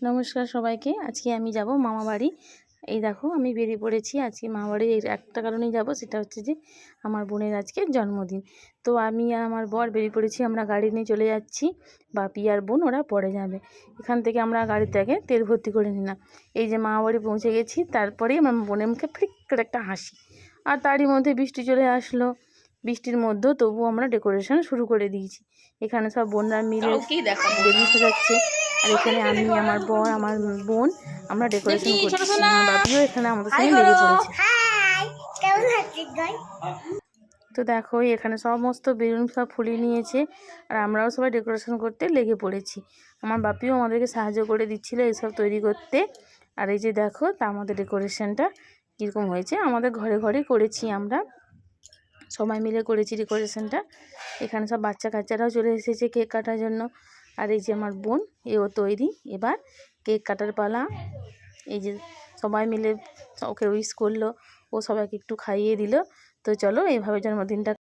নমস্কার সবাইকে। আজকে আমি যাব মামা বাড়ি। এই দেখো আমি বেরিয়ে পড়েছি আজকে মামা বাড়ি। এর একটা কারণেই যাব, সেটা হচ্ছে যে আমার বোনের আজকে জন্মদিন। তো আমি আর আমার বর বেরিয়ে পড়েছি, আমরা গাড়ি নিয়ে চলে যাচ্ছি। বাপি আর বোন ওরা পরে যাবে। এখান থেকে আমরা গাড়িটাকে তেল ভর্তি করে নিলাম। এই যে মামা বাড়ি পৌঁছে গেছি, তারপরেই আমার বোনের মুখে ফিক করে একটা হাসি। আর তারই মধ্যে বৃষ্টি চলে আসলো। বৃষ্টির মধ্যেও তবুও আমরা ডেকোরেশন শুরু করে দিয়েছি। এখানে সব বোনরা মিলে বেলুন সাজাচ্ছে, আর এখানে আমি, আমার বর, আমার বোন আমরা ডেকোরেশন করছি। আমার বাপিও এখানে আমাদের সঙ্গে লেগে পড়েছে। তো দেখো এখানে সমস্ত বেলুন সব ফুলিয়ে নিয়েছে, আর আমরাও সবাই ডেকোরেশন করতে লেগে পড়েছি। আমার বাপিও আমাদেরকে সাহায্য করে দিচ্ছিলো এইসব তৈরি করতে। আর এই যে দেখো তা আমাদের ডেকোরেশনটা কীরকম হয়েছে। আমাদের ঘরে ঘরে করেছি, আমরা সবাই মিলে করেছি ডেকোরেশনটা। এখানে সব বাচ্চা কাচ্চারাও চলে এসেছে কেক কাটার জন্য। আর এই যে আমার বোন, এও তৈরি, এবার কেক কাটার পালা। এই যে সবাই মিলে ওকে উইশ করলো, ও সবাইকে একটু খাইয়ে দিল। তো চলো এইভাবে জন্মদিনটা